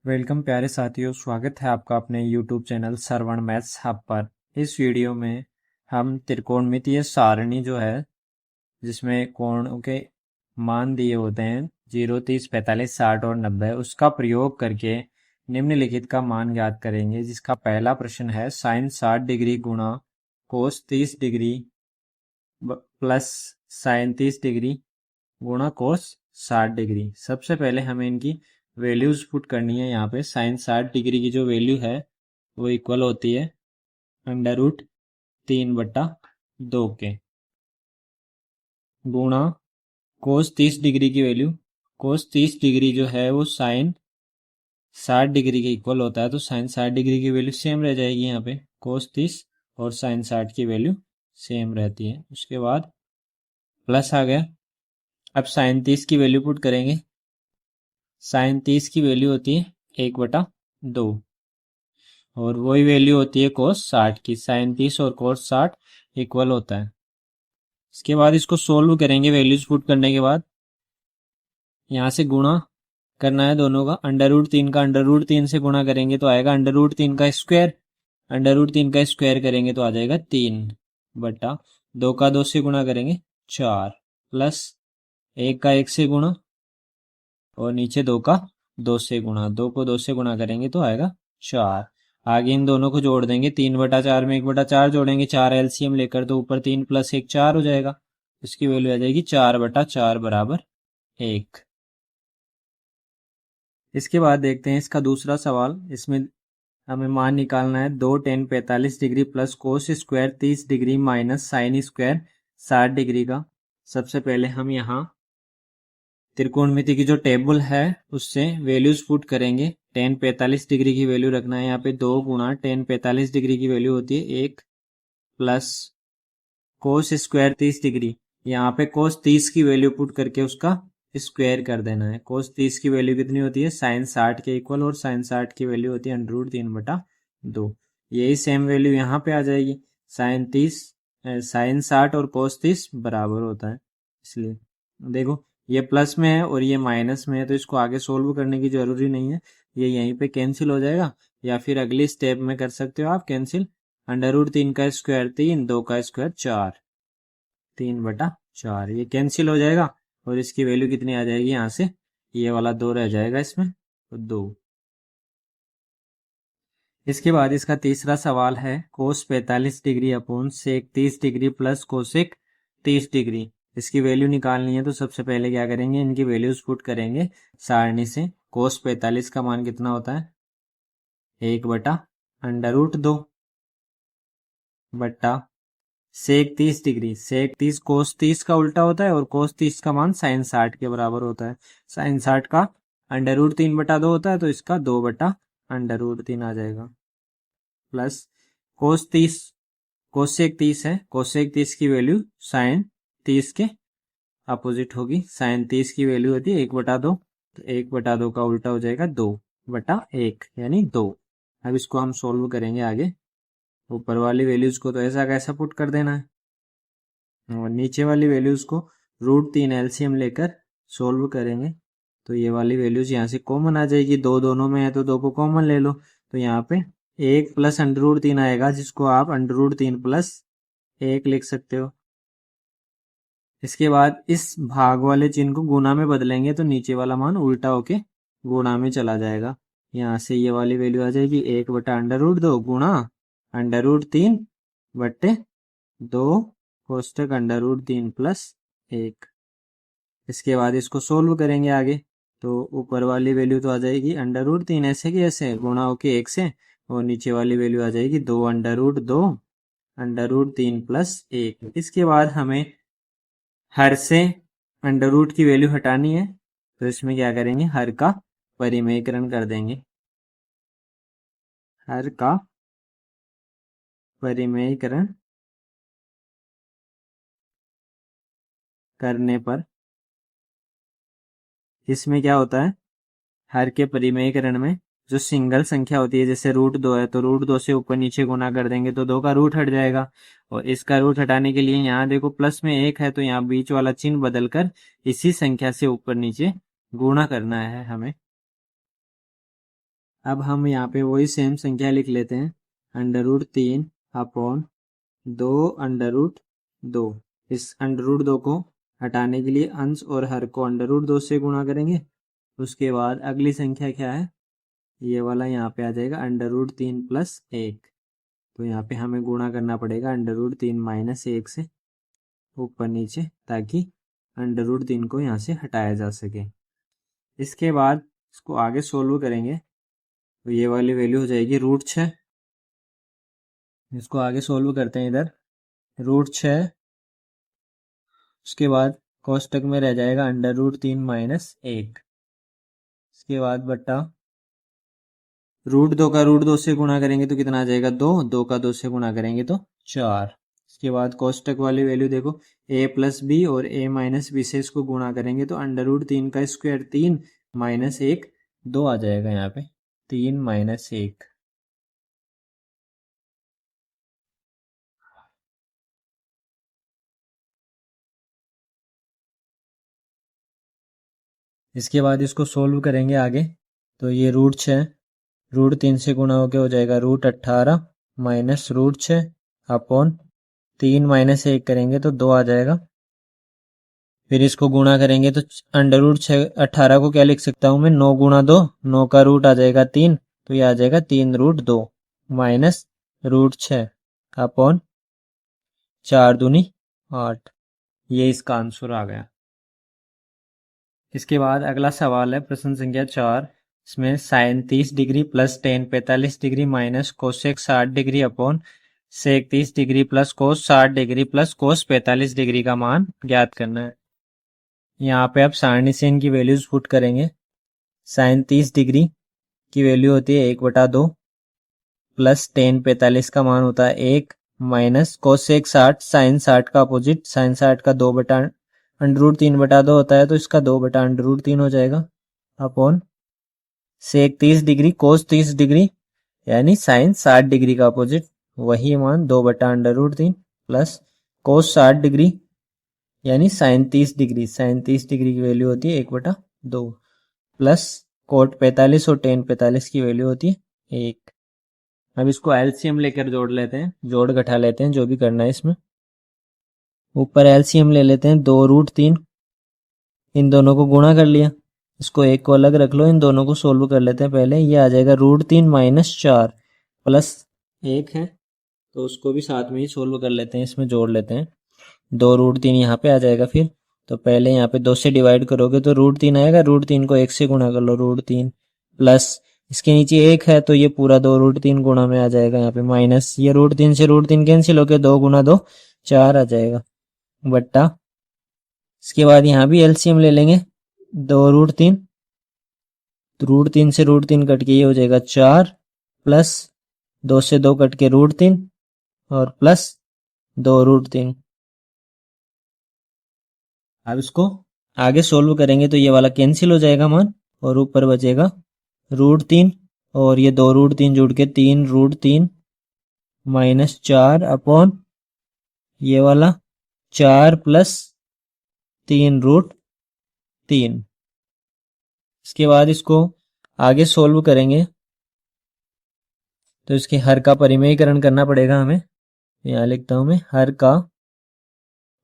Welcome प्यारे साथियों, स्वागत है आपका अपने YouTube चैनल श्रवण मैथ्स हब पर। इस वीडियो में हम त्रिकोणमितीय सारणी जो है जिसमें कोणों के मान दिए होते हैं 0, 30, 45, 60 और 90, उसका प्रयोग करके निम्नलिखित का मान ज्ञात करेंगे। जिसका पहला प्रश्न है साइन 60 डिग्री गुणा कोस 30 डिग्री प्लस साइन 30 डिग्री गुणा कोस 60 डिग्री। सबसे पहले हमें इनकी वैल्यूज पुट करनी है। यहाँ पे साइन 60 डिग्री की जो वैल्यू है वो इक्वल होती है √3/2 के, गुणा कोस 30 डिग्री की वैल्यू। कोस 30 डिग्री जो है वो साइन 60 डिग्री के इक्वल होता है, तो साइन 60 डिग्री की वैल्यू सेम रह जाएगी। यहाँ पे कोस 30 और साइन 60 की वैल्यू सेम रहती है। उसके बाद प्लस आ गया। अब साइन 30 की वैल्यू पुट करेंगे। साइन 30 की वैल्यू होती है 1/2 और वही वैल्यू होती है कोस 60 की। साइन 30 और कोस 60 इक्वल होता है। इसके बाद इसको सोल्व करेंगे। वैल्यूज पुट करने के बाद यहाँ से गुणा करना है दोनों का। √3 का √3 से गुणा करेंगे तो आएगा √3 का स्क्वायर। √3 का स्क्वायर करेंगे तो आ जाएगा 3/2 का 2 से गुणा करेंगे 4 प्लस 1 का 1 से गुणा और नीचे 2 का 2 से गुणा। 2 को 2 से गुणा करेंगे तो आएगा 4। आगे इन दोनों को जोड़ देंगे। 3/4 में 1/4 जोड़ेंगे, 4 एलसीएम लेकर, तो ऊपर 3 + 1 4 हो जाएगा। इसकी वैल्यू आ जाएगी 4/4 बराबर 1। इसके बाद देखते हैं इसका दूसरा सवाल। इसमें हमें मान निकालना है 2 tan 45 degree plus cos square 30 degree minus sine square 60 degree का। सबसे पहले हम यहाँ त्रिकोणमिति की जो टेबल है उससे वैल्यूज पुट करेंगे। tan 45 डिग्री की वैल्यू रखना है। यहाँ पे 2 गुणा tan 45 डिग्री की वैल्यू होती है 1 प्लस कोस स्क्वायर 30 डिग्री। यहाँ पे कोस 30 की वैल्यू पुट करके उसका स्क्वायर कर देना है। कोस 30 की वैल्यू कितनी होती है साइन 60 के इक्वल, और साइन 60 की वैल्यू होती है √3/2। यही सेम वैल्यू यहाँ पे आ जाएगी। साइन 60 और कोस 30 बराबर होता है, इसलिए देखो ये प्लस में है और ये माइनस में है, तो इसको आगे सोल्व करने की जरूरी नहीं है। ये यहीं पे कैंसिल हो जाएगा, या फिर अगली स्टेप में कर सकते हो आप कैंसिल। √3 का स्क्वायर 3, 2 का स्क्वायर 4, 3/4 ये कैंसिल हो जाएगा। और इसकी वैल्यू कितनी आ जाएगी, यहाँ से ये वाला 2 रह जाएगा इसमें, तो 2। इसके बाद इसका तीसरा सवाल है cos 45 degree upon sec 30 degree plus cosec 30 degree. इसकी वैल्यू निकालनी है, तो सबसे पहले क्या करेंगे, इनकी वैल्यूज पुट करेंगे सारणी से। कोस 45 का मान कितना होता है 1/√2 बट्टा सेक 30 डिग्री। सेक 30 कोस 30 का उल्टा होता है, और कोस 30 का मान साइन 60 के बराबर होता है। साइन 60 का √3/2 होता है, तो इसका 2/√3 आ जाएगा। प्लस कोस 30 कोसेक 30 है, कोसेक 30 की वैल्यू साइन 30 के अपोजिट होगी। साइन 30 की वैल्यू होती है 1/2, तो 1/2 का उल्टा हो जाएगा 2/1 यानी 2। अब इसको हम सोल्व करेंगे आगे। ऊपर वाली वैल्यूज को तो ऐसा कैसा पुट कर देना है, और नीचे वाली वैल्यूज को √3 एलसीएम लेकर सोल्व करेंगे। तो ये वाली वैल्यूज यहाँ से कॉमन आ जाएगी। 2 दोनों में है तो 2 को कॉमन ले लो, तो यहाँ पे 1 + √3 आएगा, जिसको आप √3 + 1 लिख सकते हो। इसके बाद इस भाग वाले चिन्ह को गुणा में बदलेंगे, तो नीचे वाला मान उल्टा होके गुणा में चला जाएगा। यहाँ से ये वाली वैल्यू आ जाएगी 1/√2 गुणा √3/2 कोष्टक √3 + 1। इसके बाद इसको सोल्व करेंगे आगे, तो ऊपर वाली वैल्यू तो आ जाएगी √3 ऐसे की ऐसे गुणा होके 1 से, और नीचे वाली वैल्यू आ जाएगी 2/2 √3 + 1। इसके बाद हमें हर से √ की वैल्यू हटानी है, तो इसमें क्या करेंगे, हर का परिमेयकरण कर देंगे। हर का परिमेयकरण करने पर इसमें क्या होता है, हर के परिमेयकरण में जो सिंगल संख्या होती है, जैसे √2 है, तो √2 से ऊपर नीचे गुना कर देंगे तो 2 का रूट हट जाएगा। और इसका रूट हटाने के लिए यहाँ देखो प्लस में 1 है, तो यहाँ बीच वाला चिन्ह बदलकर इसी संख्या से ऊपर नीचे गुणा करना है हमें। अब हम यहाँ पे वही सेम संख्या लिख लेते हैं, √3 अपॉन 2√2। इस √2 को हटाने के लिए अंश और हर को √2 से गुणा करेंगे। उसके बाद अगली संख्या क्या है, ये वाला यहाँ पे आ जाएगा √3 + 1। तो यहाँ पे हमें गुणा करना पड़ेगा √3 - 1 से ऊपर नीचे, ताकि √3 को यहाँ से हटाया जा सके। इसके बाद इसको आगे सोल्व करेंगे तो ये वाली वैल्यू हो जाएगी √6। इसको आगे सोल्व करते हैं इधर, √6। उसके बाद कोष्टक में रह जाएगा √3 - 1। इसके बाद बट्टा √2 का √2 से गुणा करेंगे तो कितना आ जाएगा, 2। 2 का 2 से गुणा करेंगे तो 4। इसके बाद कोष्टक वाली वैल्यू देखो, a + b और a - b से इसको गुणा करेंगे तो √3 का स्क्वायर 3 - 1 2 आ जाएगा यहाँ पे, 3 - 1। इसके बाद इसको सोल्व करेंगे आगे, तो ये √6 √3 से गुणा होके हो जाएगा √18 माइनस √6 अपॉन 3 - 1 करेंगे तो 2 आ जाएगा। फिर इसको गुणा करेंगे तो √18 को क्या लिख सकता हूँ मैं, 9 × 2, 9 का रूट आ जाएगा 3, तो ये आ जाएगा 3√2 माइनस √6 अपॉन 4 दूनी 8। ये इसका आंसर आ गया। इसके बाद अगला सवाल है प्रश्न संख्या 4। इसमें sine 30 degree plus tan 45 degree minus cosec 60 degree upon sec 30 degree plus cos 60 degree plus cos 45 degree का मान ज्ञात करना है। यहाँ पे आप सारणी से इनकी वैल्यूज पुट करेंगे। साइन 30 डिग्री की वैल्यू होती है 1/2 प्लस टेन 45 का मान होता है 1 माइनस कोसेक 60 साइन 60 का अपोजिट साइन 60 का 2/√3/2 होता है, तो इसका 2/√3 हो जाएगा upon sec 30 degree cos 30 degree यानी साइन 60 डिग्री का अपोजिट वही मान 2/√3 प्लस कोस 60 डिग्री यानी साइन 30 डिग्री, साइन 30 डिग्री की वैल्यू होती है 1/2 प्लस कोट 45 और टेन 45 की वैल्यू होती है 1। अब इसको एलसीएम लेकर जोड़ लेते हैं, जोड़ घटा लेते हैं, जो भी करना है इसमें। ऊपर एलसीएम ले लेते हैं 2√3, इन दोनों को गुणा कर लिया, इसको एक को अलग रख लो, इन दोनों को सोल्व कर लेते हैं पहले। ये आ जाएगा √3 - 4 प्लस 1 है तो उसको भी साथ में ही सोल्व कर लेते हैं, इसमें जोड़ लेते हैं। 2√3 यहाँ पे आ जाएगा, फिर तो पहले यहाँ पे 2 से डिवाइड करोगे तो √3 आएगा, √3 को 1 से गुणा कर लो, √3 प्लस इसके नीचे 1 है तो ये पूरा 2√3 गुणा में आ जाएगा, यहाँ पे माइनस ये √3 से √3 कैंसिल होकर 2 × 2 4 आ जाएगा बट्टा। इसके बाद यहाँ भी एलसीएम ले लेंगे 2√3, तो √3 से √3 कट के ये हो जाएगा 4 प्लस 2 से 2 कट के √3 और प्लस 2√3। अब इसको आगे सोल्व करेंगे तो ये वाला कैंसिल हो जाएगा मान और ऊपर बचेगा √3 और ये 2√3 जुड़ के 3√3 माइनस 4 अपॉन ये वाला 4 प्लस 3√3। इसके बाद इसको आगे सोल्व करेंगे तो इसके हर का परिमेयीकरण करना पड़ेगा हमें। यहाँ लिखता हूं मैं, हर का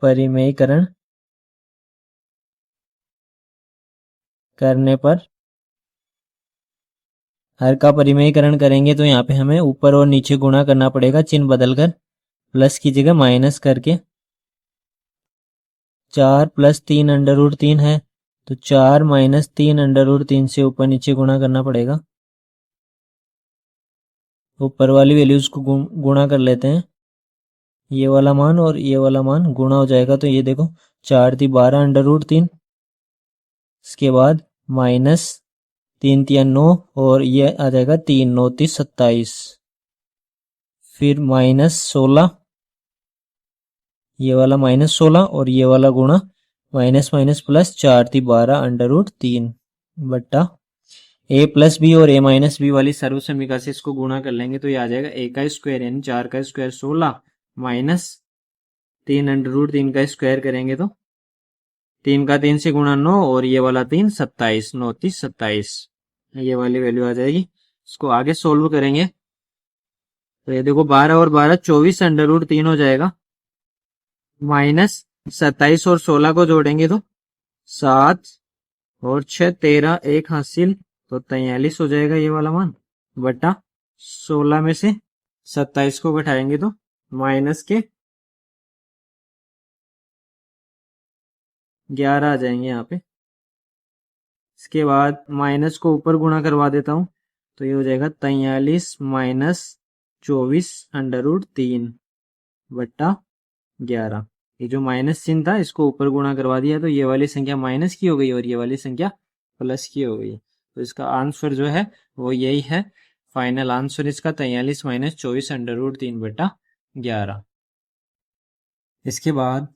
परिमेयीकरण करने पर, हर का परिमेयीकरण करेंगे तो यहाँ पे हमें ऊपर और नीचे गुणा करना पड़ेगा, चिन्ह बदलकर प्लस की जगह माइनस करके। 4 + 3 √3 है तो 4 - 3 √3 से ऊपर नीचे गुणा करना पड़ेगा। ऊपर वाली वैल्यूज को गुणा कर लेते हैं, ये वाला मान और ये वाला मान गुणा हो जाएगा तो ये देखो 4 × 12 √3, इसके बाद माइनस 3 × 9 और ये आ जाएगा 3 9 30 27, फिर माइनस 16, ये वाला माइनस 16 और ये वाला गुणा माइनस माइनस प्लस 4 × 12 √3 बट्टा a + b और a - b वाली सर्व समीकरण से इसको गुणा कर लेंगे तो ये आ जाएगा a का स्क्वायर यानी 4 का स्क्वायर 16 माइनस 3 √3 का स्क्वायर करेंगे तो 3 का 3 से गुणा 9 और ये वाला 3 27 9 30 27, ये वाली वैल्यू आ जाएगी इसको आगे सोल्व करेंगे तो ये देखो 12 और 12 24 √3 हो जाएगा, माइनस 27 और 16 को जोड़ेंगे तो 7 और 6 13 एक हासिल तो 43 हो जाएगा ये वाला मान, बटा 16 में से 27 को घटाएंगे तो माइनस के 11 आ जाएंगे यहाँ पे। इसके बाद माइनस को ऊपर गुणा करवा देता हूं तो ये हो जाएगा 43 माइनस 24 √3 बट्टा 11। ये जो माइनस चिन्ह था इसको ऊपर गुणा करवा दिया तो ये वाली संख्या माइनस की हो गई और ये वाली संख्या प्लस की हो गई। तो इसका आंसर जो है वो यही है, फाइनल आंसर इसका 43 माइनस 24 √3 बट्टा 11। इसके बाद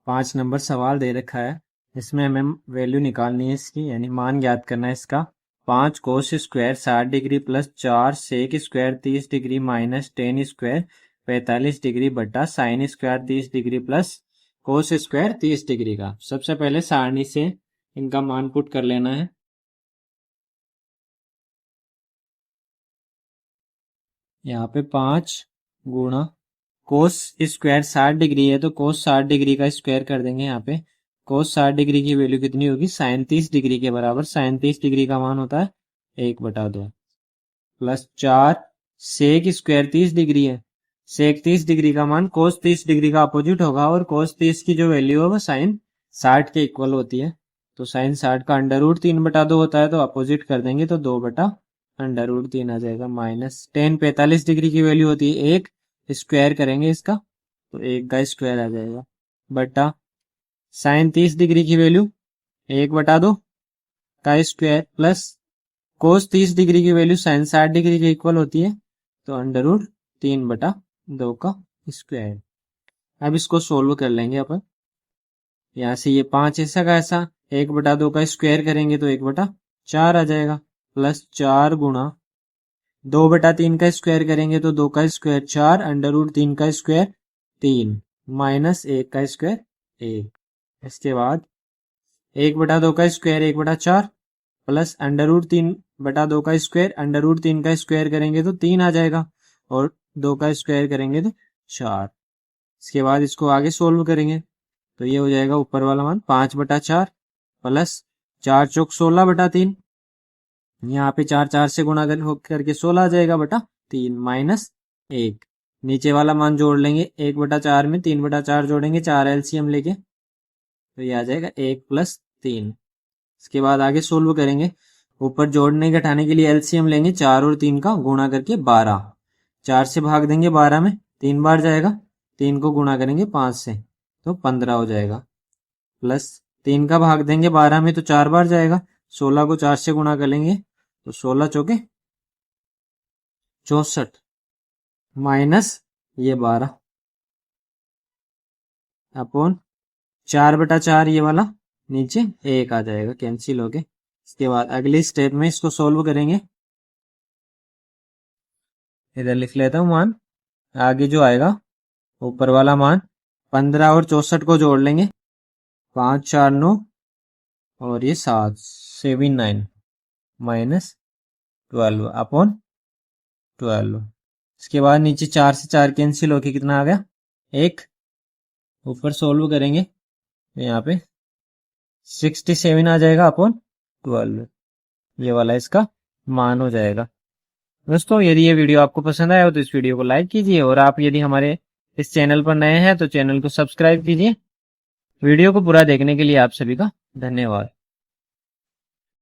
5 नंबर सवाल दे रखा है, इसमें हमें वैल्यू निकालनी है इसकी, यानी मान ज्ञात करना है इसका। 5 cos square 60 degree plus 4 sec square 30 degree minus 10 square 45 degree बट्टा sine square 30 degree plus cos square 30 degree का। सबसे पहले सारणी से इनका मान पुट कर लेना है। यहाँ पे 5 गुणा कोस स्क्वायर 60 डिग्री है तो कोस 60 डिग्री का स्क्वायर कर देंगे। यहाँ पे कोस 60 डिग्री की वैल्यू कितनी होगी, साइन 30 डिग्री के बराबर। साइन 30 डिग्री का मान होता है 1/2 प्लस 4 सेक स्क्वायर 30 डिग्री है, सेक 30 डिग्री का मान कोस 30 डिग्री का अपोजिट होगा और कोस 30 की जो वैल्यू है वो साइन 60 के इक्वल होती है। तो साइन 60 का √3/2 होता है तो अपोजिट कर देंगे तो 2/√3 आ जाएगा। माइनस 10 45 डिग्री की वैल्यू होती है 1, स्क्वायर करेंगे इसका तो 1 का स्क्वायर आ जाएगा बटा साइन 30 डिग्री की वैल्यू 1/2 का स्क्वायर प्लस कोस 30 डिग्री की वैल्यू साइन 60 डिग्री के इक्वल होती है तो √3/2 का स्क्वायर। अब इसको सोल्व कर लेंगे अपन। यहाँ से ये 5 ऐसा का ऐसा 1/2 का स्क्वायर करेंगे तो 1/4 आ जाएगा प्लस 4 गुणा 2/3 का स्क्वायर करेंगे तो 2 का स्क्वायर 4 √3 का स्क्वायर 3 माइनस 1 का स्क्वायर 1। इसके बाद 1/2 का स्क्वायर 1/4 प्लस √3/2 का स्क्वायर √3 का स्क्वायर करेंगे तो 3 आ जाएगा और 2 का स्क्वायर करेंगे तो 4। इसके बाद इसको आगे सोल्व करेंगे तो ये हो जाएगा ऊपर वाला मान 5/4 प्लस 4 चौक 16/3, यहाँ पे 4 4 से गुणा करके 16 आ जाएगा बटा 3 माइनस 1। नीचे वाला मान जोड़ लेंगे 1/4 में 3/4 जोड़ेंगे 4 एलसीएम लेके तो ये आ जाएगा 1 + 3। इसके बाद आगे सोल्व करेंगे, ऊपर जोड़ने घटाने के लिए एलसीएम लेंगे 4 और 3 का गुणा करके 12, 4 से भाग देंगे 12 में 3 बार जाएगा, 3 को गुणा करेंगे 5 से तो 15 हो जाएगा प्लस 3 का भाग देंगे 12 में तो 4 बार जाएगा, 16 को 4 से गुणा कर लेंगे तो 16 चौके 64 माइनस ये 12 अपॉन 4/4 ये वाला नीचे 1 आ जाएगा कैंसिल होके। इसके बाद अगली स्टेप में इसको सोल्व करेंगे, इधर लिख लेता हूं मान। आगे जो आएगा ऊपर वाला मान 15 और 64 को जोड़ लेंगे 5 4 9 और ये 7 7 9 माइनस 12 अपॉन 12। इसके बाद नीचे 4 से 4 कैंसिल होके कितना आ गया 1। ऊपर सोल्व करेंगे तो यहाँ पे 67 आ जाएगा अपॉन 12, ये वाला इसका मान हो जाएगा। दोस्तों यदि ये वीडियो आपको पसंद आया हो तो इस वीडियो को लाइक कीजिए और आप यदि हमारे इस चैनल पर नए हैं तो चैनल को सब्सक्राइब कीजिए। वीडियो को पूरा देखने के लिए आप सभी का धन्यवाद।